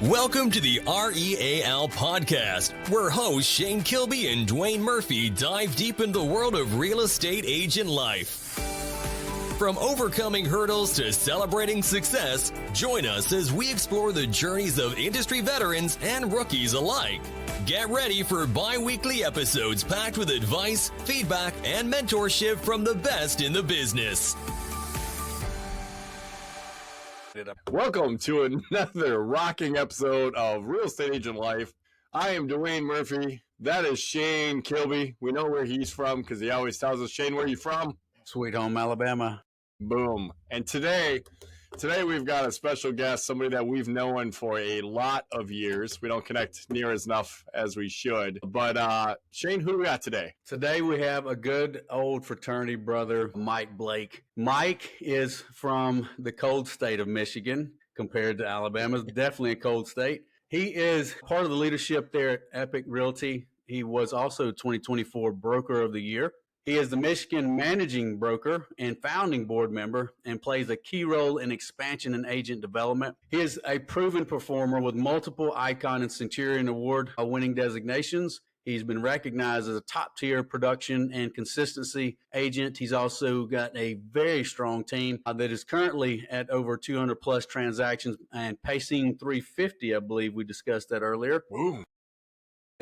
Welcome to the R.E.A.L. podcast, where hosts Shane Kilby and Duane Murphy dive deep into the world of real estate agent life. From overcoming hurdles to celebrating success, join us as we explore the journeys of industry veterans and rookies alike. Get ready for bi-weekly episodes packed with advice, feedback, and mentorship from the best in the business. Welcome to another rocking episode of Real Estate Agent Life. I am Duane Murphy. That is Shane Kilby. We know where he's from because he always tells us, Shane, where are you from? Sweet home, Alabama. Boom. And today we've got a special guest, somebody that we've known for a lot of years. We don't connect near as enough as we should. But Shane, who do we got today? Today we have a good old fraternity brother, Mike Blake. Mike is from the cold state of Michigan compared to Alabama. It's definitely a cold state. He is part of the leadership there at Epic Realty. He was also 2024 Broker of the Year. He is the Michigan managing broker and founding board member and plays a key role in expansion and agent development. He is a proven performer with multiple Icon and Centurion Award winning designations. He's been recognized as a top-tier production and consistency agent. He's also got a very strong team that is currently at over 200-plus transactions and pacing 350, I believe we discussed that earlier. Ooh.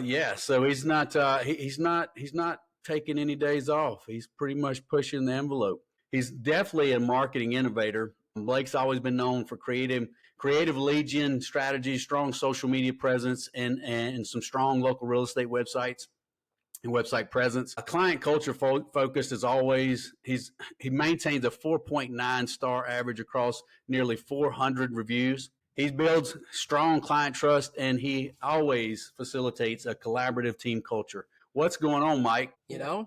Yeah, so he's not taking any days off. He's pretty much pushing the envelope. He's definitely a marketing innovator. Blake's always been known for creative lead gen strategies, strong social media presence, and some strong local real estate websites and website presence. A client culture focused as always. He maintains a 4.9 star average across nearly 400 reviews. He builds strong client trust, and he always facilitates a collaborative team culture. What's going on, Mike?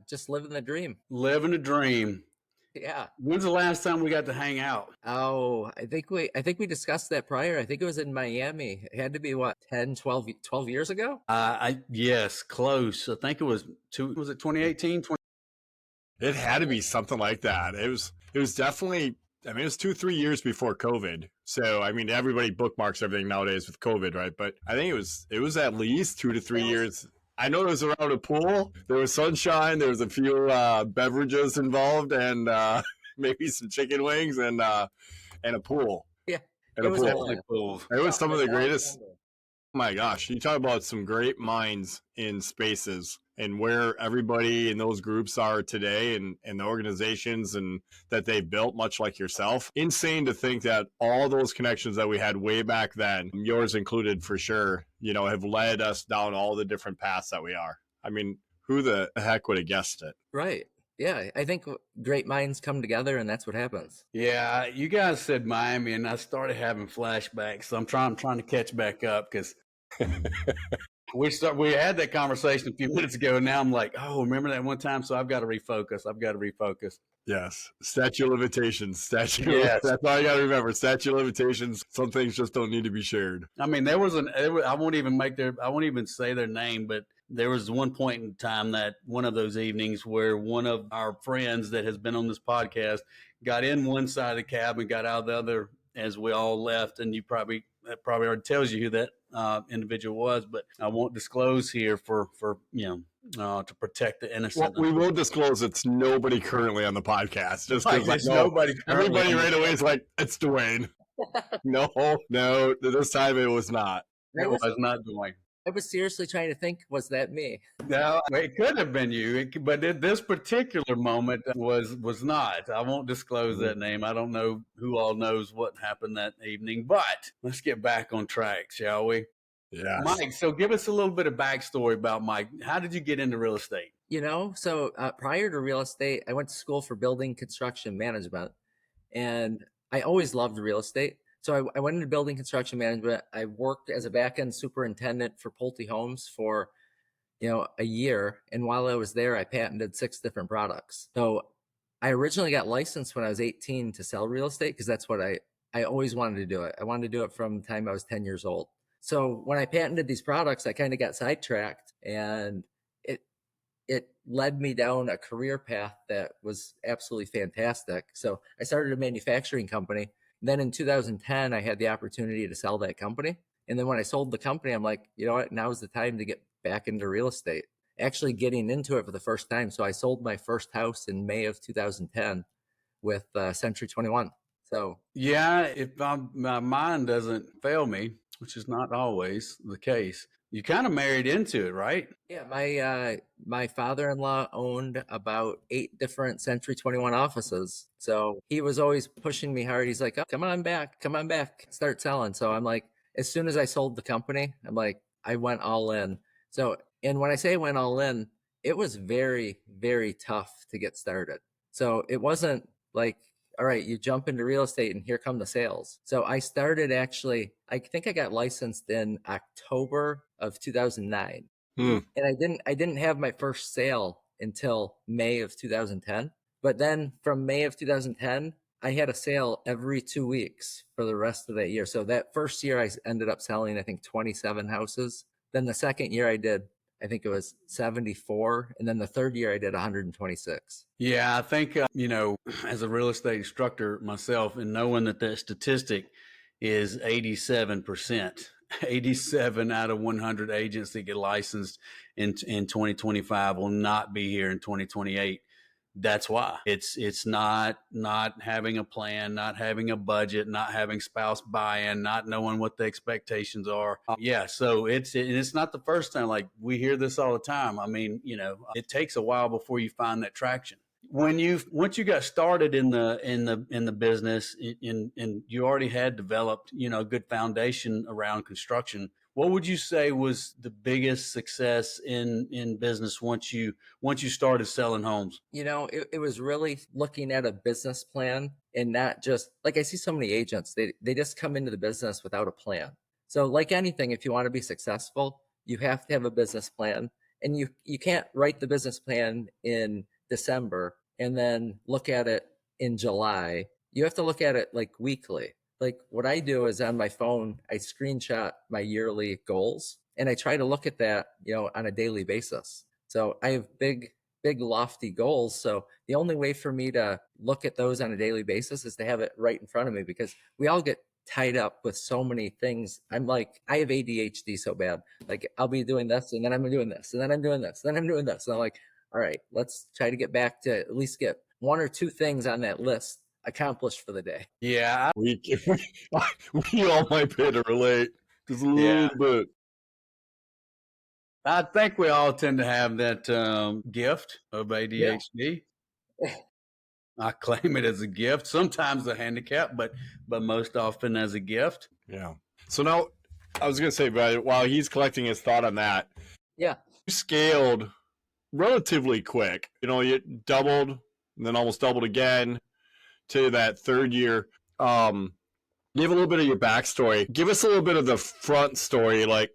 Just living the dream. Living a dream. Yeah. When's the last time we got to hang out? Oh, I think we discussed that prior. I think it was in Miami. It had to be 12 years ago? Yes, close. I think it was 2018? It had to be something like that. It was definitely, it was 2-3 years before COVID. So, everybody bookmarks everything nowadays with COVID, right? But I think it was at least 2 to 3 years. I know it was around a pool. There was sunshine. There was a few beverages involved, and maybe some chicken wings, and a pool. Yeah, and it a was pool. definitely Cool. It was some of the greatest. Oh my gosh, you talk about some great minds in spaces and where everybody in those groups are today, and the organizations and that they built, much like yourself. Insane to think that all those connections that we had way back then, yours included for sure, have led us down all the different paths that we are. Who the heck would have guessed it? Right. Yeah, I think great minds come together, and that's what happens. Yeah, you guys said Miami, and I started having flashbacks. So I'm trying to catch back up because we had that conversation a few minutes ago, and now I'm like, oh, remember that one time? So I've got to refocus. Yes. Statute of limitations. Yes. That's all you got to remember. Statute of limitations. Some things just don't need to be shared. I won't even say their name, but there was one point in time that one of those evenings where one of our friends that has been on this podcast got in one side of the cab and got out the other as we all left. And that probably already tells you who that individual was, but I won't disclose here for to protect the innocent. Well, we will disclose it's nobody currently on the podcast. Just because everybody right away is like, it's Duane. No, this time it was not. It was not Duane. I was seriously trying to think, was that me? No, it could have been you, but this particular moment was not. I won't disclose that name. I don't know who all knows what happened that evening, but let's get back on track, shall we? Yeah. Mike, so give us a little bit of backstory about Mike. How did you get into real estate? So prior to real estate, I went to school for building construction management, and I always loved real estate. So I went into building construction management. I worked as a back-end superintendent for Pulte Homes for, a year. And while I was there, I patented 6 different products. So I originally got licensed when I was 18 to sell real estate because that's what I always wanted to do it. I wanted to do it from the time I was 10 years old. So when I patented these products, I kind of got sidetracked, and it led me down a career path that was absolutely fantastic. So I started a manufacturing company. Then in 2010, I had the opportunity to sell that company. And then when I sold the company, I'm like, you know what? Now's the time to get back into real estate, actually getting into it for the first time. So I sold my first house in May of 2010 with Century 21. So Yeah, if my mind doesn't fail me, which is not always the case, you kind of married into it, right? yeah, my father-in-law owned about 8 different Century 21 offices. So he was always pushing me hard. He's like, oh, come on back, start selling. So I'm like, as soon as I sold the company, I'm like, I went all in. So, and when I say went all in, it was very, very tough to get started. So it wasn't like, all right, you jump into real estate and here come the sales. So I started actually, I think I got licensed in October of 2009. Hmm. And I didn't have my first sale until May of 2010. But then from May of 2010, I had a sale every 2 weeks for the rest of that year. So that first year I ended up selling, I think, 27 houses. Then the second year I did, I think it was 74. And then the third year I did 126. Yeah, I think, as a real estate instructor myself, and knowing that statistic is 87%, 87 out of 100 agents that get licensed in 2025 will not be here in 2028. That's why it's not having a plan, not having a budget, not having spouse buy-in, not knowing what the expectations are. Yeah, so it's not the first time. Like, we hear this all the time. I mean, it takes a while before you find that traction. Once you got started in the business, and you already had developed a good foundation around construction, what would you say was the biggest success in business once you started selling homes? It was really looking at a business plan, and not just like, I see so many agents, they just come into the business without a plan. So like anything, if you want to be successful, you have to have a business plan, and you can't write the business plan in December and then look at it in July. You have to look at it like weekly. Like, what I do is on my phone, I screenshot my yearly goals and I try to look at that, on a daily basis. So I have big, lofty goals. So the only way for me to look at those on a daily basis is to have it right in front of me, because we all get tied up with so many things. I'm like, I have ADHD so bad. Like, I'll be doing this and then I'm doing this and then I'm doing this, and then I'm doing this. And I'm like, all right, let's try to get back to at least get 1 or 2 things on that list accomplished for the day. Yeah, We all might be able to relate just a little bit. I think we all tend to have that gift of ADHD. Yeah. I claim it as a gift, sometimes a handicap, but most often as a gift. Yeah. So now, I was going to say, but while he's collecting his thought on that, Yeah. you scaled relatively quick. You doubled and then almost doubled again to that third year. Give a little bit of your backstory. Give us a little bit of the front story, like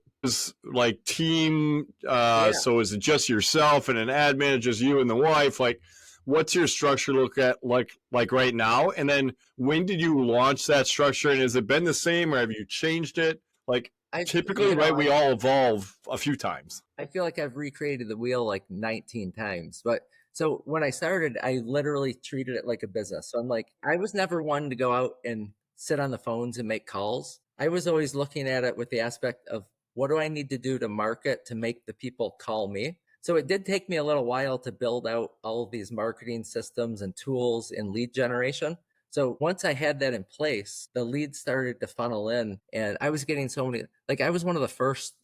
team. So is it just yourself and an admin, just you and the wife? Like, what's your structure look at like right now? And then when did you launch that structure? And has it been the same, or have you changed it? Like, typically, right, we all evolve a few times. I feel like I've recreated the wheel like 19 times. But so when I started, I literally treated it like a business. So I'm like, I was never one to go out and sit on the phones and make calls. I was always looking at it with the aspect of, what do I need to do to market to make the people call me? So it did take me a little while to build out all of these marketing systems and tools and lead generation. So once I had that in place, the leads started to funnel in, and I was getting so many, like, I was one of the first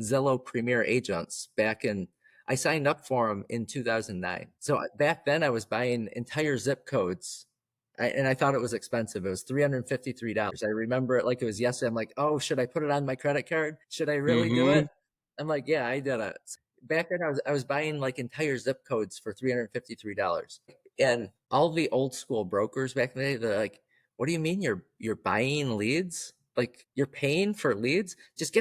Zillow Premier agents I signed up for them in 2009. So back then I was buying entire zip codes, and I thought it was expensive. It was $353. I remember it like it was yesterday. I'm like, oh, should I put it on my credit card? Should I really do it? I'm like, yeah, I did it. Back then I was buying like entire zip codes for $353. And all the old school brokers back in the day, they're like, what do you mean you're buying leads? Like, you're paying for leads? Just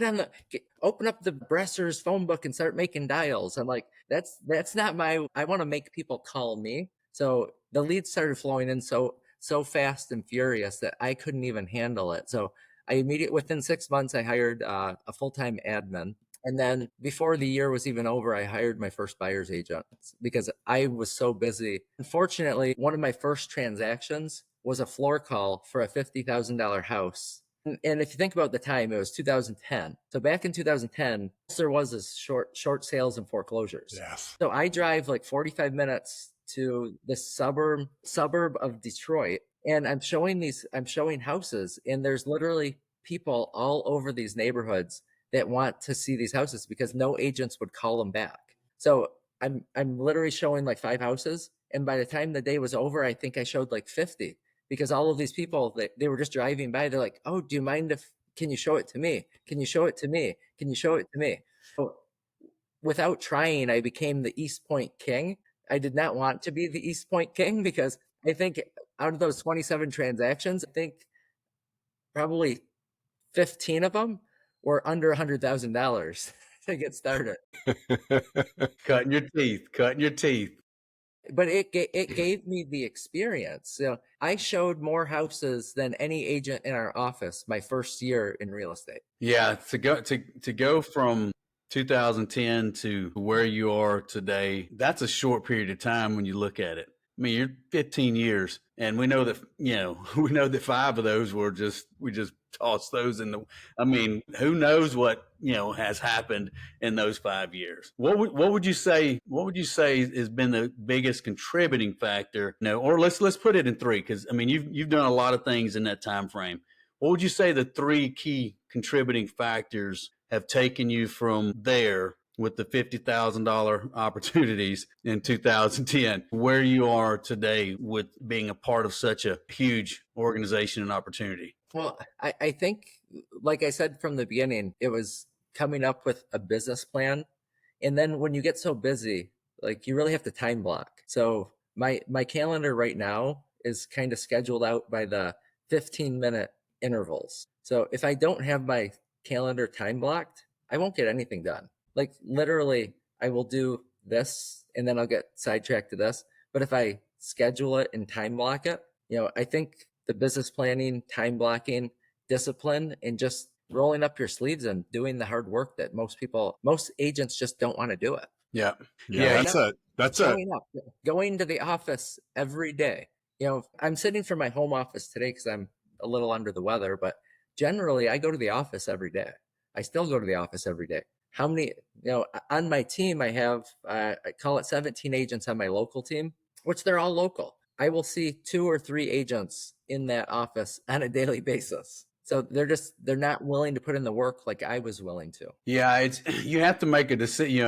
open up the Bresser's phone book and start making dials. I'm like, that's not I want to make people call me. So the leads started flowing in so fast and furious that I couldn't even handle it. So within 6 months, I hired a full-time admin. And then before the year was even over, I hired my first buyer's agent because I was so busy. Unfortunately, one of my first transactions was a floor call for a $50,000 house And if you think about the time, it was 2010. So back in 2010, there was this short sales and foreclosures. Yes. So I drive like 45 minutes to the suburb of Detroit, and I'm showing houses, and there's literally people all over these neighborhoods that want to see these houses because no agents would call them back. So I'm literally showing like 5 houses, and by the time the day was over, I think I showed like 50 because all of these people they were just driving by. They're like, "Oh, do you mind if can you show it to me? Can you show it to me? Can you show it to me?" So without trying, I became the East Point King. I did not want to be the East Point King because I think out of those 27 transactions, I think probably 15 of them were under $100,000 to get started. Cutting your teeth. But it gave me the experience. So I showed more houses than any agent in our office my first year in real estate. Yeah, to go from 2010 to where you are today, that's a short period of time when you look at it. I mean, you're 15 years, and we know that, we know that 5 of those we just tossed those in the, I mean, who knows what, has happened in those 5 years. What would you say has been the biggest contributing factor? Or let's put it in 3, because I mean, you've done a lot of things in that time frame. What would you say the 3 key contributing factors have taken you from there with the $50,000 opportunities in 2010, where you are today with being a part of such a huge organization and opportunity? Well, I think, like I said from the beginning, it was coming up with a business plan. And then when you get so busy, like you really have to time block. So my calendar right now is kind of scheduled out by the 15-minute intervals. So if I don't have my calendar time blocked, I won't get anything done. Like literally, I will do this and then I'll get sidetracked to this. But if I schedule it and time block it, I think the business planning, time blocking, discipline, and just rolling up your sleeves and doing the hard work that most agents just don't want to do it. Yeah. That's showing up, going to the office every day. I'm sitting from my home office today because I'm a little under the weather, but generally I go to the office every day. I still go to the office every day. How many, on my team, I have, I call it 17 agents on my local team, which they're all local. I will see 2 or 3 agents in that office on a daily basis. So they're not willing to put in the work like I was willing to. Yeah, you have to make a decision.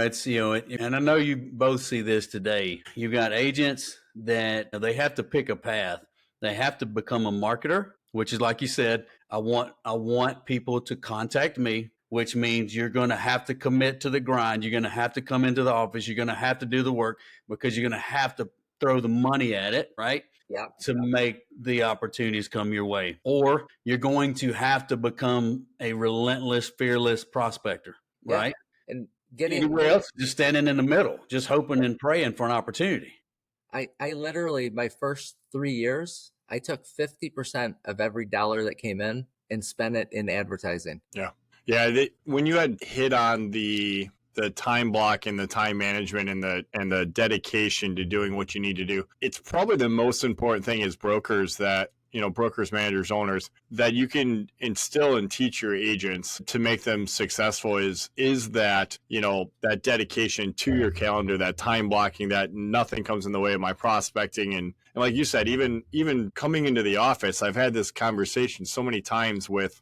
And I know you both see this today. You've got agents that they have to pick a path. They have to become a marketer, which is like you said, I want people to contact me, which means you're going to have to commit to the grind. You're going to have to come into the office. You're going to have to do the work because you're going to have to throw the money at it, right? Yeah. To make the opportunities come your way. Or you're going to have to become a relentless, fearless prospector, right? And anywhere else, just standing in the middle, just hoping and praying for an opportunity. I literally, my first 3 years, I took 50% of every dollar that came in and spent it in advertising. Yeah. When you had hit on the time block and the time management and the dedication to doing what you need to do, it's probably the most important thing as brokers that, brokers, managers, owners, that you can instill and teach your agents to make them successful is that, that dedication to your calendar, that time blocking, that nothing comes in the way of my prospecting. And like you said, even coming into the office, I've had this conversation so many times with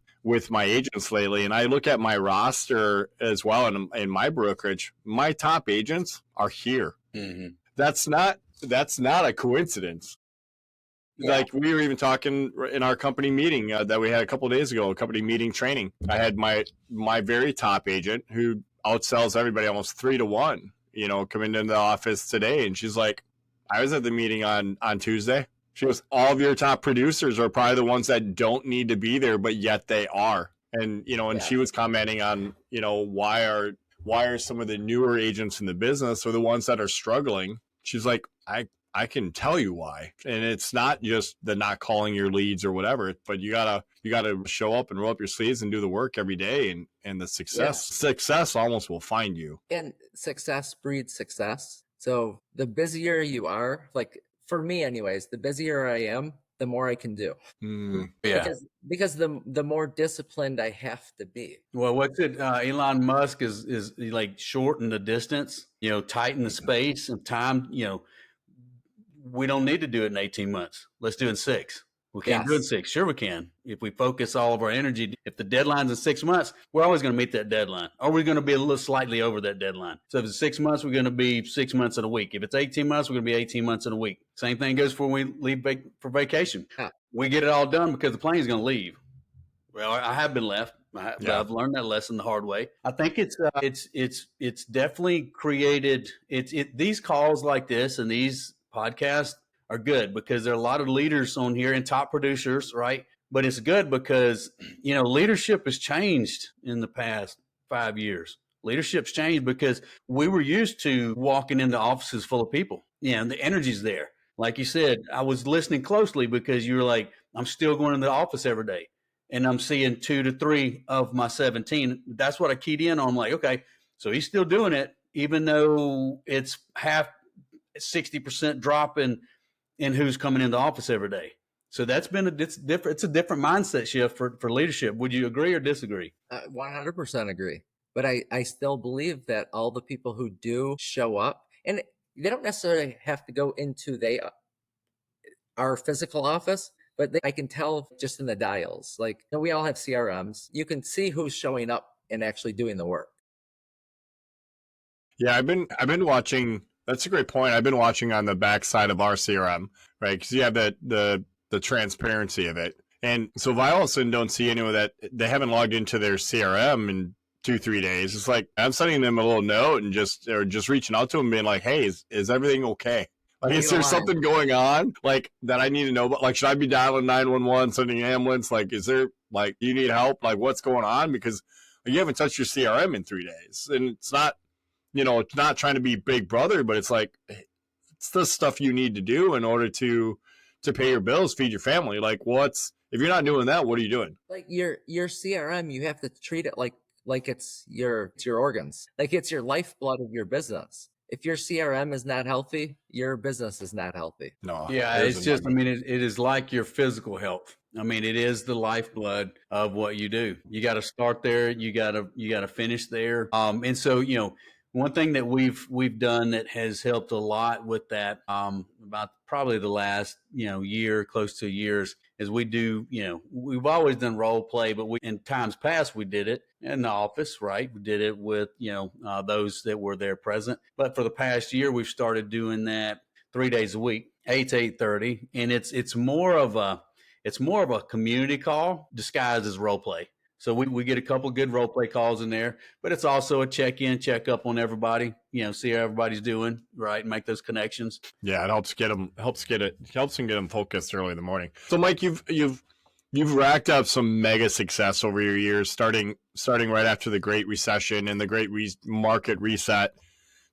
my agents lately, and I look at my roster as well, and in my brokerage, my top agents are here. Mm-hmm. That's not a coincidence. Yeah. Like we were even talking in our company meeting that we had a couple of days ago, a company meeting training. I had my very top agent who outsells everybody almost 3 to 1, come into the office today, and she's like, I was at the meeting on Tuesday. She goes, all of your top producers are probably the ones that don't need to be there, but yet they are. And, She was commenting on, why are some of the newer agents in the business or the ones that are struggling? She's like, I can tell you why. And it's not just the not calling your leads or whatever, but you gotta show up and roll up your sleeves and do the work every day. And the success almost will find you. And success breeds success. So the busier you are, like for me anyways, the busier I am, the more I can do. Yeah. Because the more disciplined I have to be. Well, what's it? Elon Musk is like shorten the distance, tighten the space of time. We don't need to do it in 18 months. Let's do it in 6. We can't do it in Yes. 6. Sure, we can. If we focus all of our energy, if the deadline's in 6 months, we're always going to meet that deadline. Or we're going to be a little slightly over that deadline. So if it's 6 months, we're going to be 6 months in a week. If it's 18 months, we're going to be 18 months in a week. Same thing goes for when we leave for vacation. Yeah. We get it all done because the plane's going to leave. Well, I have been left. I've learned that lesson the hard way. I think it's definitely created these calls like this and these podcasts are good because there are a lot of leaders on here and top producers, right? But it's good because leadership has changed in the past 5 years. Leadership's changed because we were used to walking into offices full of people. And the energy's there. Like you said, I was listening closely because you were like, I'm still going to the office every day. And I'm seeing 2 to 3 of my 17. That's what I keyed in on. I'm like, okay, so he's still doing it, even though it's 60% drop in who's coming into office every day. So that's been it's a different mindset shift for leadership. Would you agree or disagree? 100% agree. But I still believe that all the people who do show up, and they don't necessarily have to go into our physical office, but I can tell just in the dials. Like, we all have CRMs. You can see who's showing up and actually doing the work. Yeah, I've been watching. That's a great point. I've been watching on the backside of our CRM, right? Because you have the transparency of it. And so if I all of a sudden don't see anyone that they haven't logged into their CRM in 2-3 days, it's like I'm sending them a little note and just reaching out to them, being like, "Hey, is everything okay? Like, is there something going on like that I need to know about? Like, should I be dialing 911, sending an ambulance? Like, is there like, do you need help? Like, what's going on? Because you haven't touched your CRM in 3 days, and it's not, it's not trying to be Big Brother, but it's like it's the stuff you need to do in order to pay your bills, feed your family. Like, if you're not doing that, what are you doing? Like your CRM, you have to treat it like it's your organs, like it's your lifeblood of your business. If your CRM is not healthy, your business is not healthy. No. Yeah, it's just, it is like your physical health. It is the lifeblood of what you do. You got to start there. You got to finish there. And so, one thing that we've done that has helped a lot with that, about probably the last, year, close to years, is we do, we've always done role play, but in times past, we did it in the office, right? We did it with, those that were there present. But for the past year, we've started doing that 3 days a week, 8 to 8:30. And it's more of a community call disguised as role play. So we get a couple of good role play calls in there, but it's also a check-in, check-up on everybody, see how everybody's doing, right, and make those connections. Yeah, it helps them get them focused early in the morning. So, Mike, you've racked up some mega success over your years, starting right after the Great Recession and the Great Market Reset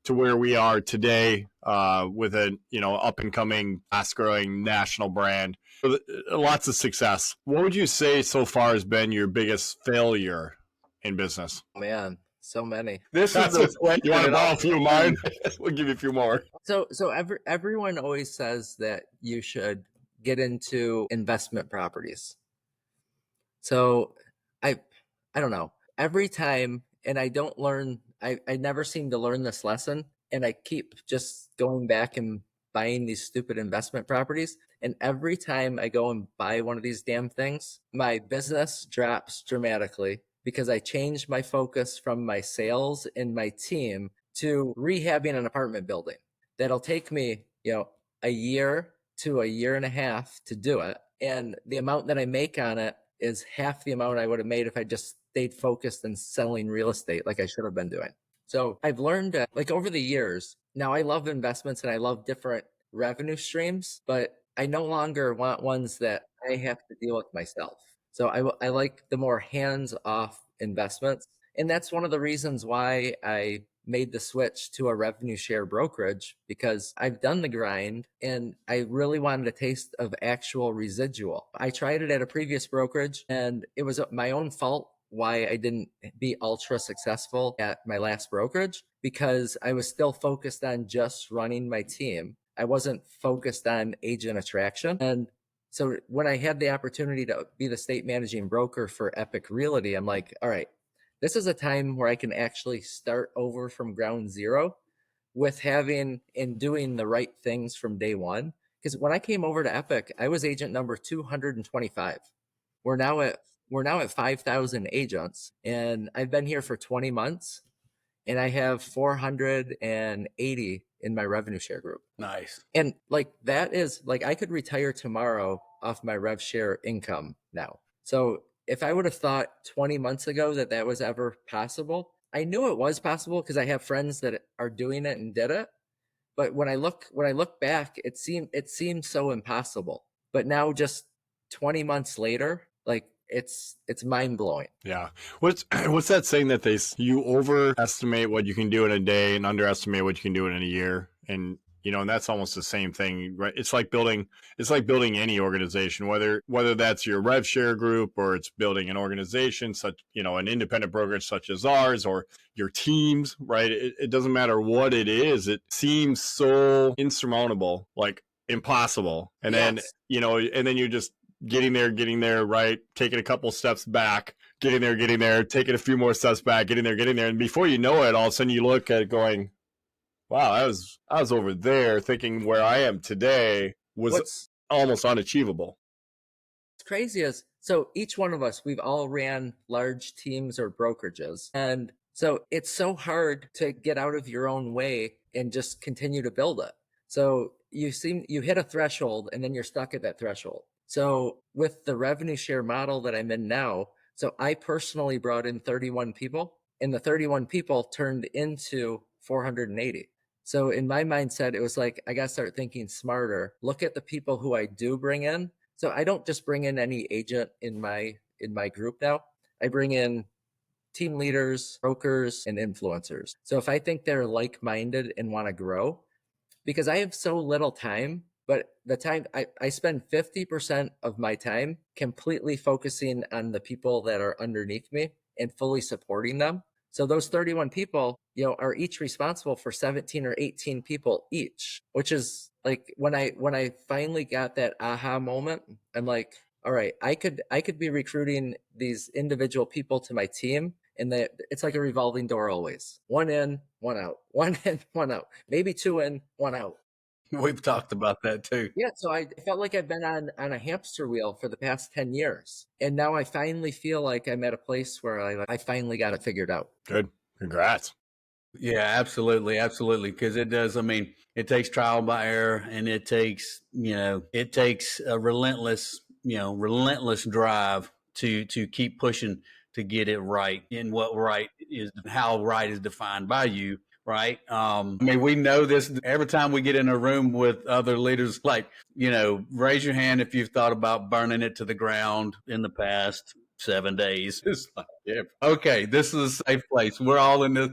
to where we are today, with a up and coming, fast growing national brand. Lots of success. What would you say so far has been your biggest failure in business? Man, so many. You want to borrow a few of mine? We'll give you a few more. So everyone always says that you should get into investment properties. So I don't know. Every time, and I don't learn, I never seem to learn this lesson, and I keep just going back and buying these stupid investment properties. And every time I go and buy one of these damn things, my business drops dramatically because I changed my focus from my sales and my team to rehabbing an apartment building. That'll take me, a year to a year and a half to do it. And the amount that I make on it is half the amount I would have made if I just stayed focused in selling real estate like I should have been doing. So I've learned over the years, now I love investments and I love different revenue streams, but I no longer want ones that I have to deal with myself. So I like the more hands-off investments. And that's one of the reasons why I made the switch to a revenue share brokerage, because I've done the grind and I really wanted a taste of actual residual. I tried it at a previous brokerage and it was my own fault why I didn't be ultra successful at my last brokerage, because I was still focused on just running my team. I wasn't focused on agent attraction. And So when I had the opportunity to be the state managing broker for Epic Realty, I'm like, all right, this is a time where I can actually start over from ground zero with having and doing the right things from day one. Because when I came over to Epic, I was agent number 225. We're now at 5,000 agents, and I've been here for 20 months, and I have 480 in my revenue share group. Nice. And like that is like I could retire tomorrow off my rev share income now. So if I would have thought 20 months ago that that was ever possible, I knew it was possible because I have friends that are doing it and did it. But when I look back, it seemed so impossible. But now just 20 months later, like it's mind blowing. Yeah. What's that saying that you overestimate what you can do in a day and underestimate what you can do in a year? And and that's almost the same thing, right? It's like building any organization, whether that's your rev share group or it's building an organization such, an independent brokerage such as ours, or your teams, right? It doesn't matter what it is. It seems so insurmountable, like impossible. And then, and then you're just getting there, right? Taking a couple steps back, getting there, taking a few more steps back, getting there. And before you know it, all of a sudden you look at it going, wow, I was over there thinking where I am today was almost unachievable. What's crazy is, so each one of us, we've all ran large teams or brokerages. And so it's so hard to get out of your own way and just continue to build it. So you hit a threshold and then you're stuck at that threshold. So with the revenue share model that I'm in now, so I personally brought in 31 people, and the 31 people turned into 480. So in my mindset, it was like, I got to start thinking smarter. Look at the people who I do bring in. So I don't just bring in any agent in my group now. I bring in team leaders, brokers, and influencers. So if I think they're like-minded and want to grow, because I have so little time, but the time I spend 50% of my time completely focusing on the people that are underneath me and fully supporting them. So those 31 people, are each responsible for 17 or 18 people each, which is like when I finally got that aha moment, I'm like, all right, I could be recruiting these individual people to my team, and it's like a revolving door always. One in, one out, one in, one out, maybe two in, one out. We've talked about that too. Yeah, so I felt like I've been on a hamster wheel for the past 10 years. And now I finally feel like I'm at a place where I finally got it figured out. Good. Congrats. Yeah, absolutely. Absolutely. Because it does. I mean, it takes trial by error, and it takes a relentless drive to keep pushing to get it right. And what right is, how right is defined by you. Right. I mean, we know this every time we get in a room with other leaders, like, raise your hand if you've thought about burning it to the ground in the past 7 days. It's like, yeah, okay, this is a safe place. We're all in the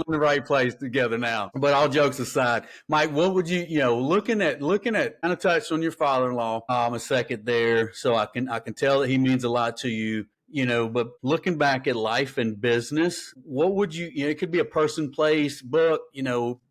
right place together now. But all jokes aside, Mike, what would you, looking at kind of touched on your father-in-law a second there. So I can tell that he means a lot to you. But looking back at life and business, what would you, it could be a person, place, book,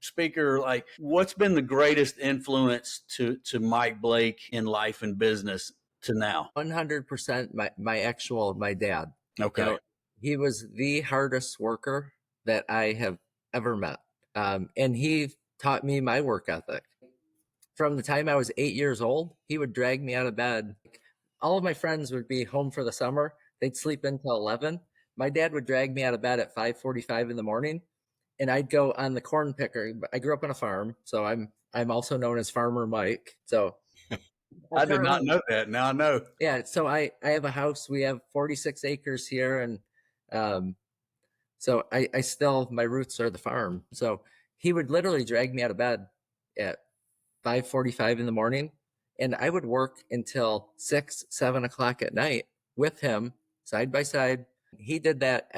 speaker, like what's been the greatest influence to Mike Blake in life and business to now? 100% my dad. Okay. He was the hardest worker that I have ever met. And he taught me my work ethic. From the time I was 8 years old, he would drag me out of bed. All of my friends would be home for the summer. They'd sleep until 11. My dad would drag me out of bed at 5:45 in the morning, and I'd go on the corn picker. I grew up on a farm, so I'm also known as Farmer Mike. So I did not know that. Now I know. Yeah, so I have a house. We have 46 acres here, and so I still, my roots are the farm. So he would literally drag me out of bed at 5:45 in the morning, and I would work until 6, 7 o'clock at night with him side by side. He did that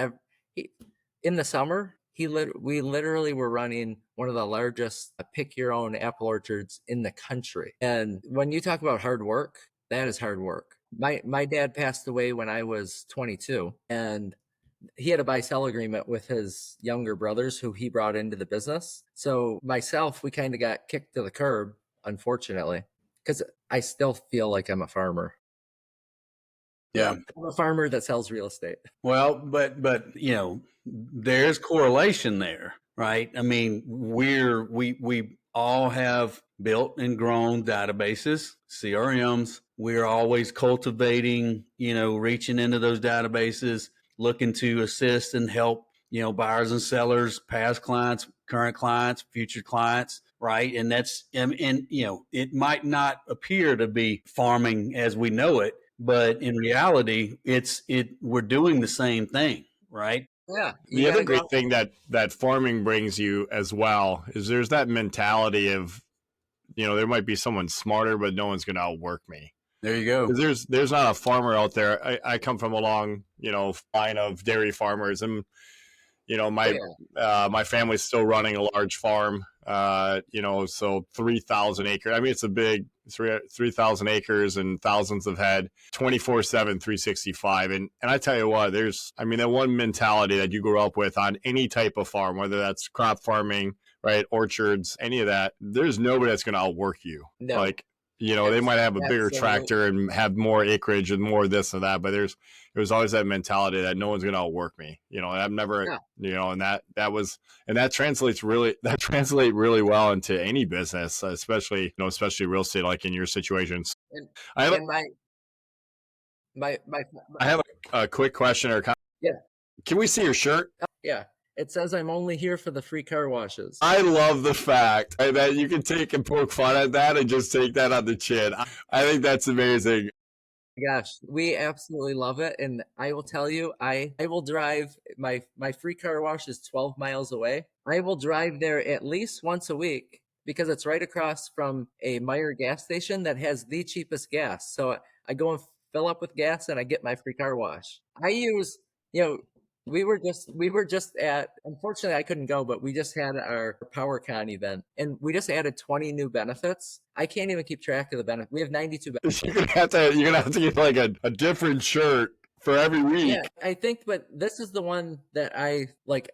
in the summer. We literally were running one of the largest pick your own apple orchards in the country. And when you talk about hard work, that is hard work. My dad passed away when I was 22, and he had a buy-sell agreement with his younger brothers who he brought into the business. So myself, we kind of got kicked to the curb, unfortunately. because I still feel like I'm a farmer. Yeah. I'm a farmer that sells real estate. Well, but there's correlation there, right? I mean, we all have built and grown databases, CRMs. We're always cultivating, reaching into those databases, looking to assist and help, buyers and sellers, past clients, current clients, future clients, right? And that's and it might not appear to be farming as we know it, but in reality, we're doing the same thing, right? Yeah. The other great thing that farming brings you as well is there's that mentality of, there might be someone smarter, but no one's going to outwork me. There you go. There's not a farmer out there. I come from a long, line of dairy farmers, and my family's still running a large farm. So 3,000 acres. I mean, it's a big 3,000 acres and thousands of head, 24/7, 365. And I tell you what, that one mentality that you grew up with on any type of farm, whether that's crop farming, right, orchards, any of that. There's nobody that's going to outwork you. No. Like, they might have a bigger tractor and have more acreage and more this and that, but there was always that mentality that no one's going to outwork me. And I've never, and that translates really well into any business, especially real estate, like in your situations. And, I have I have a quick question or comment. Yeah. Can we see your shirt? Yeah. It says I'm only here for the free car washes. I love the fact that you can take and poke fun at that and just take that on the chin. I think that's amazing. Gosh, we absolutely love it. And I will tell you, I will drive, my free car wash is 12 miles away. I will drive there at least once a week because it's right across from a Meyer gas station that has the cheapest gas. So I go and fill up with gas and I get my free car wash. I use, we were just at, unfortunately I couldn't go, but we just had our PowerCon event and we just added 20 new benefits. I can't even keep track of the benefits. We have 92 benefits. You're gonna have to get like a different shirt for every week. Yeah, I think, but this is the one that I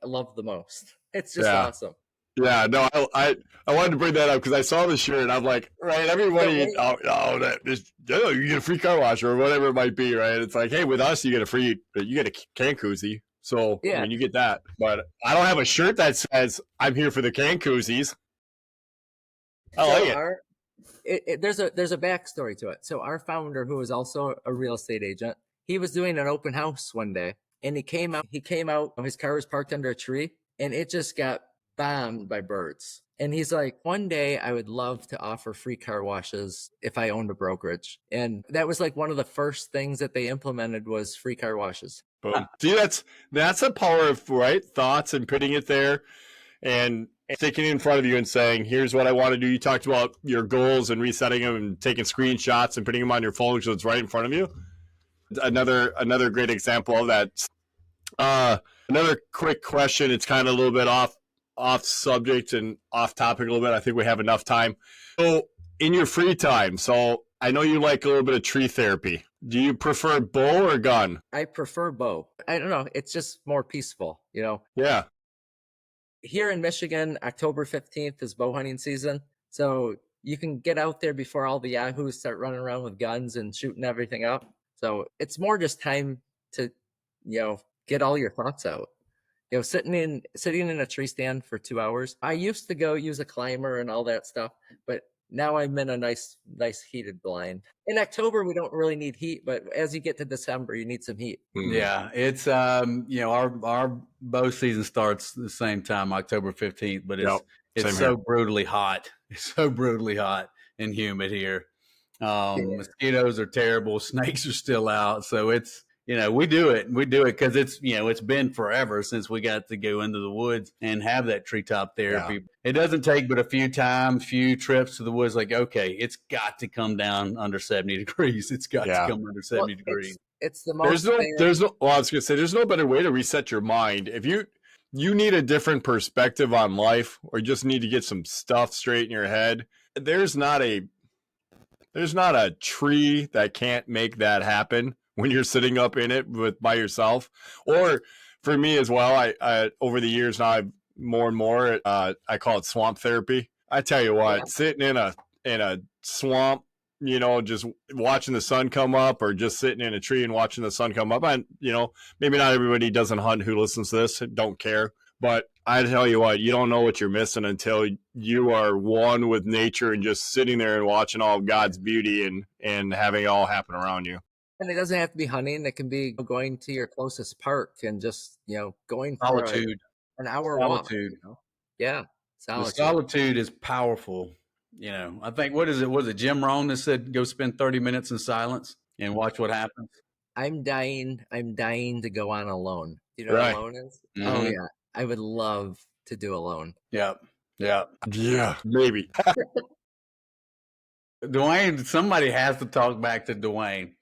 love the most. It's just awesome. Yeah, no, I wanted to bring that up because I saw the shirt and I'm like, right, everybody, you get a free car wash or whatever it might be, right? It's like, hey, with us, you get a can koozie. So, I mean, you get that. But I don't have a shirt that says, I'm here for the can koozies. I like it. There's a backstory to it. So our founder, who is also a real estate agent, he was doing an open house one day and he came out, his car was parked under a tree and it just got bombed by birds. And he's like, one day I would love to offer free car washes if I owned a brokerage. And that was like one of the first things that they implemented was free car washes. Boom. See, that's a power of thoughts and putting it there and sticking it in front of you and saying, here's what I want to do. You talked about your goals and resetting them and taking screenshots and putting them on your phone so it's right in front of you. Another great example of that. Another quick question. It's kind of a little bit off subject and off topic a little bit. I think we have enough time. So in your free time, so I know you like a little bit of tree therapy. Do you prefer bow or gun? I prefer bow. I don't know. It's just more peaceful, Yeah. Here in Michigan, October 15th is bow hunting season. So you can get out there before all the yahoos start running around with guns and shooting everything up. So it's more just time to, get all your thoughts out. Sitting in a tree stand for 2 hours. I used to go use a climber and all that stuff, but now I'm in a nice heated blind. In October, we don't really need heat, but as you get to December, you need some heat. Yeah, it's our bow season starts the same time, October 15th, but it's so brutally hot. It's so brutally hot and humid here. Mosquitoes are terrible. Snakes are still out, so it's. We do it because it's been forever since we got to go into the woods and have that treetop therapy. Yeah. It doesn't take but a few trips to the woods. Like, okay, it's got to come down under 70 degrees. It's got to come under 70 degrees. It's the most. I was going to say, there's no better way to reset your mind. If you need a different perspective on life or just need to get some stuff straight in your head, there's not a tree that can't make that happen. When you're sitting up in it by yourself, or for me as well, I over the years now, I've more and more, I call it swamp therapy. I tell you what, sitting in a swamp just watching the sun come up or just sitting in a tree and watching the sun come up. And, maybe not everybody doesn't hunt who listens to this, don't care. But I tell you what, you don't know what you're missing until you are one with nature and just sitting there and watching all of God's beauty and having it all happen around you. And it doesn't have to be hunting. It can be going to your closest park and just, going for Solitude. an hour Solitude. walk. Yeah. The solitude is powerful. I think, what is it? Was it Jim Rohn that said, go spend 30 minutes in silence and watch what happens? I'm dying to go on alone. You know Right. what alone is? Mm-hmm. Oh yeah. I would love to do alone. Yeah. Yeah. Yeah, maybe. Duane, somebody has to talk back to Duane.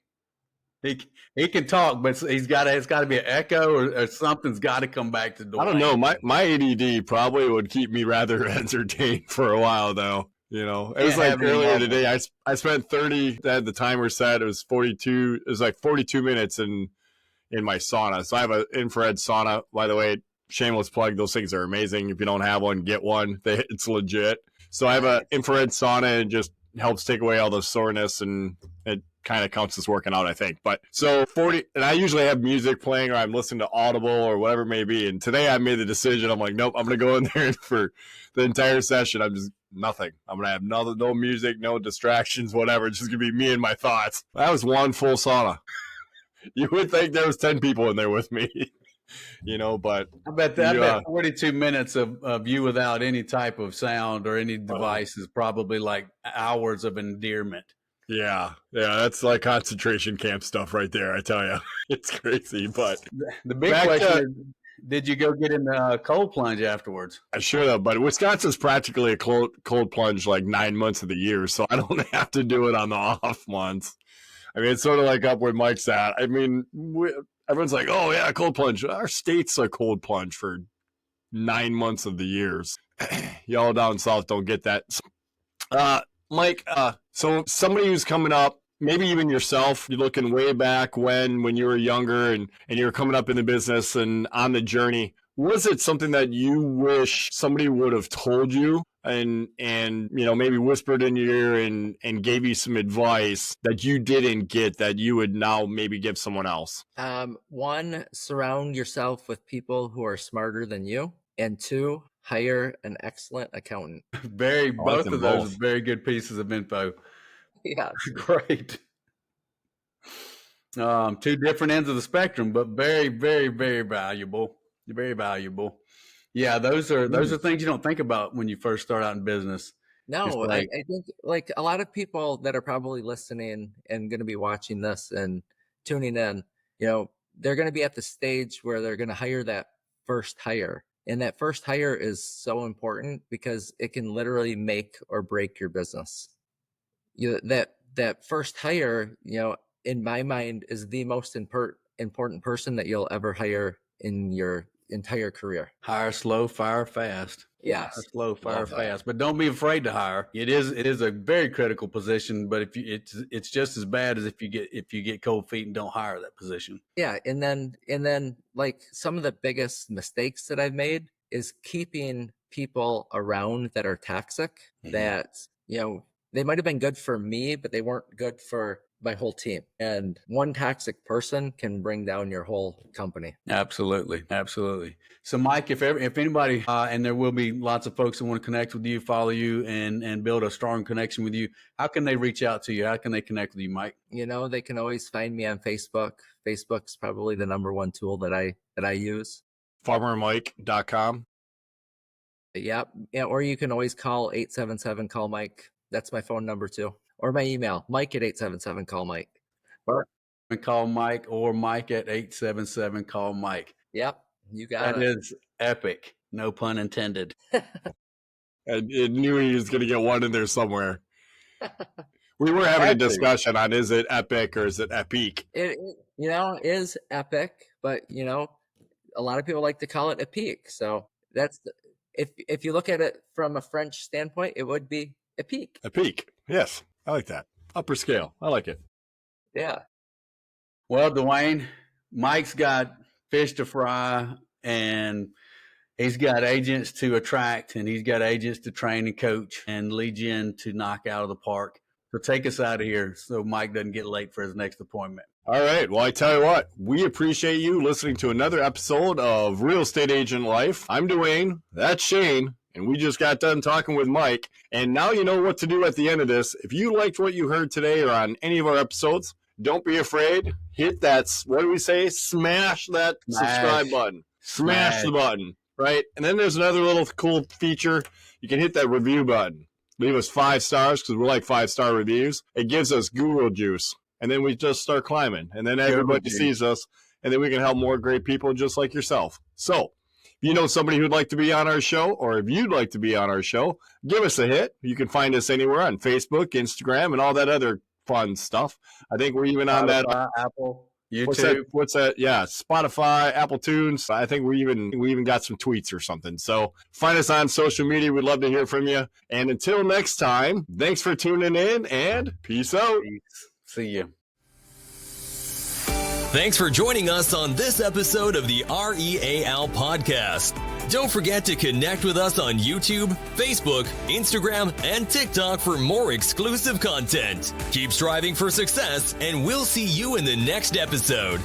He can talk, but it's got to be an echo or something's got to come back to Duane. I don't know. My ADD probably would keep me rather entertained for a while, though. It was like earlier today. I spent 30. I had the timer set. It was 42. It was like 42 minutes in my sauna. So I have an infrared sauna. By the way, shameless plug. Those things are amazing. If you don't have one, get one. It's legit. So I have an infrared sauna and it just helps take away all the soreness, and it kind of counts as working out, I think. But so 40, and I usually have music playing or I'm listening to Audible or whatever it may be. And today I made the decision. I'm like, nope, I'm going to go in there for the entire session. I'm just nothing. I'm going to have no music, no distractions, whatever. It's just going to be me and my thoughts. That was one full sauna. You would think there was 10 people in there with me, but I bet 42 minutes of you without any type of sound or any device is probably like hours of endearment. Yeah, that's like concentration camp stuff right there. I tell you, it's crazy. But the big question is, did you go get in the cold plunge afterwards? Sure, though. But Wisconsin's practically a cold plunge like 9 months of the year, so I don't have to do it on the off months. I mean, it's sort of like up where Mike's at. I mean, everyone's like, "Oh yeah, cold plunge." Our state's a cold plunge for 9 months of the years. Y'all down south don't get that. Mike, so somebody who's coming up, maybe even yourself, you're looking way back when you were younger and you were coming up in the business and on the journey. Was it something that you wish somebody would have told you and maybe whispered in your ear and gave you some advice that you didn't get that you would now maybe give someone else? One, surround yourself with people who are smarter than you. And two, hire an excellent accountant. Both of those are very good pieces of info. Yeah. Great. Two different ends of the spectrum, but very, very, very valuable. Very valuable. Yeah, those are things you don't think about when you first start out in business. No, I think like a lot of people that are probably listening and going to be watching this and tuning in, they're going to be at the stage where they're going to hire that first hire. And that first hire is so important because it can literally make or break your business. That first hire, in my mind, is the most important person that you'll ever hire in your entire career. Hire slow, fire fast. Yeah, hire slow, fire fast. But don't be afraid to hire. It is a very critical position. But it's just as bad as if you get cold feet and don't hire that position. Yeah, and then like some of the biggest mistakes that I've made is keeping people around that are toxic. Mm-hmm. That they might have been good for me, but they weren't good for my whole team. And one toxic person can bring down your whole company. Absolutely. So Mike, if anybody, and there will be lots of folks that want to connect with you, follow you and build a strong connection with you, how can they reach out to you? How can they connect with you, Mike? They can always find me on Facebook. Facebook's probably the number one tool that I use. FarmerMike.com. Yeah. Or you can always call 877-CALL-MIKE. That's my phone number too. Or my email, Mike@877-CALL-MIKE. Or call Mike or Mike at 877-CALL-MIKE. Yep, you got it. That is epic. No pun intended. I knew he was going to get one in there somewhere. We were having a discussion on, is it epic or is it epique? It is epic, but a lot of people like to call it epique. So that's if you look at it from a French standpoint, it would be epique. Epique, yes. I like that. Upper scale. I like it. Yeah. Well, Duane, Mike's got fish to fry and he's got agents to attract and he's got agents to train and coach and lead you in to knock out of the park. So take us out of here so Mike doesn't get late for his next appointment. All right. Well, I tell you what, we appreciate you listening to another episode of Real Estate Agent Life. I'm Duane. That's Shane. And we just got done talking with Mike. And now you know what to do at the end of this. If you liked what you heard today or on any of our episodes, don't be afraid. Hit that, what do we say? Smash that subscribe button. Smash the button, right? And then there's another little cool feature. You can hit that review button. Leave us 5 stars because we like 5-star reviews. It gives us Google juice. And then we just start climbing. And then everybody sees us. And then we can help more great people just like yourself. So if you know somebody who'd like to be on our show, or if you'd like to be on our show, give us a hit. You can find us anywhere on Facebook, Instagram, and all that other fun stuff. I think we're even on that Apple, YouTube. What's that? Yeah, Spotify, Apple Tunes. I think we even got some tweets or something. So find us on social media. We'd love to hear from you. And until next time, thanks for tuning in and peace out. Peace. See you. Thanks for joining us on this episode of the R.E.A.L. podcast. Don't forget to connect with us on YouTube, Facebook, Instagram, and TikTok for more exclusive content. Keep striving for success, and we'll see you in the next episode.